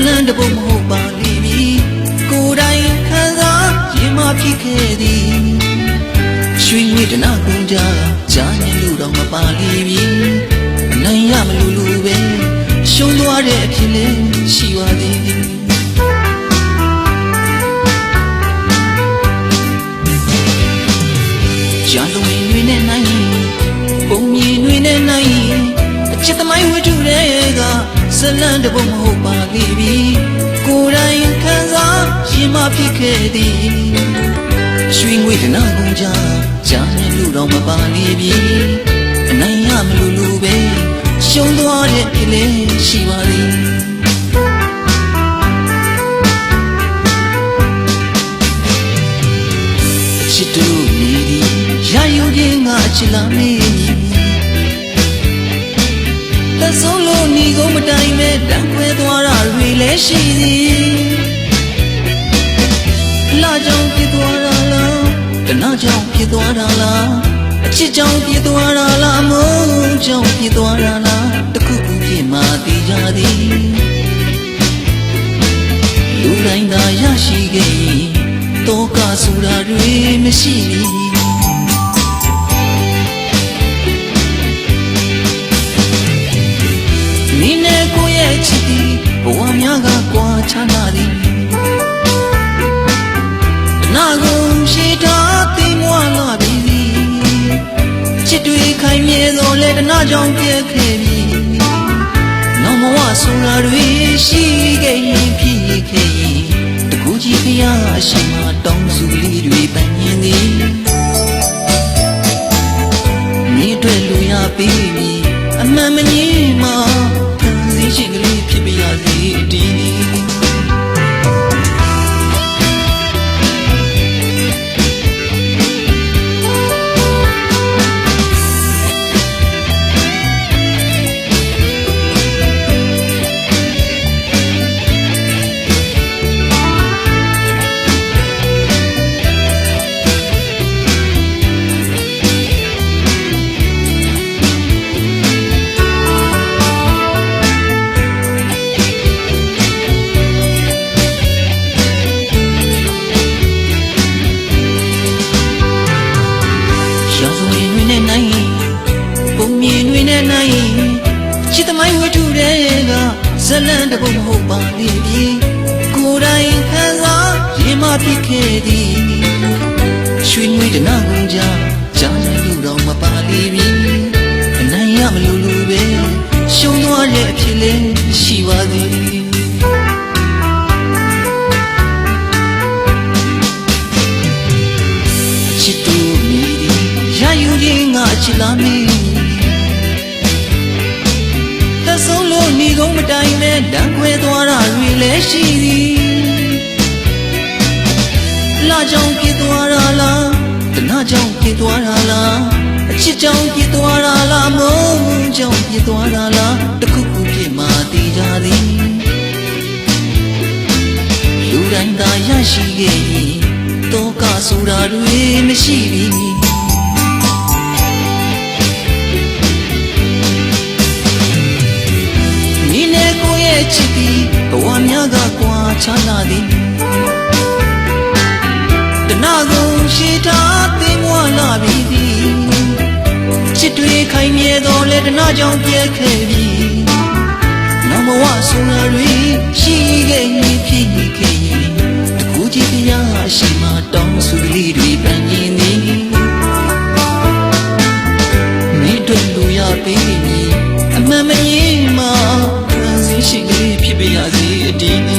လန်းတပုတ်မဟုတ်ပါလိမ့်မည်ကိုယ်တိုင်ခံစားရင်မဖြစ်ခဲ့သည်ရွှေငွေတနာကုန်ကြကြားနေလို့တော့မပါလိမ့်မည်အနိုင်ရမလို့လို့ပဲရှုံးသွားတဲ့အဖြစ်လေးရှိပါသည်ရန်သူတွေနဲ့နိုင်ပုံမြင်တွေနဲ့နိုင်အချစ်သမိုင်းဝတ္ထုတွေကဇလန်းတပုတ်မဟုတ်ပါလိမ့်မည်ကိုယ်တိုင်ခံစားရင်မဖြစ်ခဲ့သည်ရွှေငွေတနာကုန်ကြကြားနေလို့တော့မပါလိမ့်မည်အနိုင်ရမလို့လို့ပဲရှုံးသွားတဲ့အဖြစ်လေးရှိပါသည်အချစ်တို့နေသည်ရယူခြင်းငါအချစ်လာမေးတဆုံးလို့ညီကုန်မတိုင်မဲ့တန်ခွဲသွားတာတွေလည်းရှိသည်လာကြောင်ပြသွားတာလားတနာကြောင်ပြသွားတာလားအချစ်ကြောင်ပြသွားတာလားမုန်းကြောင်ပြသွားတာလားတခုခုဖြစ်မှသိကြသည်လူတိုင်းသာရရှိခဲ့ရင်တောကဆိုတာတွေမရှိမိနဲ့ကိုရဲ့ချစ်သည်ဘဝများကကွာခြားလာသည်တနာကုန်ရှိထားသိမွားလာပြီချစ်တွေခိုင်မြဲသောလဲတနာကြောင့်ပြည့်ခဲ့ပြီနောင်ဘဝဆိုတာတွေရှိခဲ့ရင်ဖြစ်ခဲ့ရင်တကူကြီးဖျားရှိမှတောင်းစုလေးတွေပန်းရင်သည်မိတွေ့လူရပေးပြီအမှန်မငြင်းမှရှိကလေးဖြစ်ပြရစီဒီချစ်သမိုင်းဝတ္ထုတွေကဇလန်းတပုတ်မဟုတ်ပါလိမ့်မည်ကိုယ်တိုင်ခံစားရင်မဖြစ်ခဲ့သည်ရွှေငွေတနာကုန်ကြကြားနေလို့တော့မပါလိမ့်မည်အနိုင်ရမလို့လို့ပဲရှုံးသွားတဲ့အဖြစ်လေးရှိပါသည်ချစ်တို့မြည်သည်ရယူခြင်းငါချစ်လာမည်ဆုံးလို့ညီကုန်မတိုင်နဲ့တန်ခွဲသွားတာတွေလည်းရှိသည်လာကြောင်ပြသွားတာလားတနာကြောင်ပြသွားတာလားအချစ်ကြောင်ပြသွားတာလားမုန်းကြောင်ပြသွားတာလားတခုခုဖြစ်မှသိကြသည်လူတိုင်းသာရရှိခဲ့ရင်တောကဆိုတာတွေမရှိဘူးချစ်သည်ဘဝများကကွာခြားလာသည်တနာကုန်ရှိထားသိမွားလာပြီချစ်တွေခိုင်မြဲတော်လဲတနာကြောင့်ပြည့်ခဲ့ပြီနောင်ဘဝဆိုတာတွေရှိခဲ့ရင်ဖြစ်ခဲ့ရင်တကူကြီးတရားရှိမှတောင်းစုလေးတွေပန်းရင်သည်မိတွေ့လူရပေးပြီအမှန်မရင်မှရှိကလေးဖြစ်ပြရစီအတီး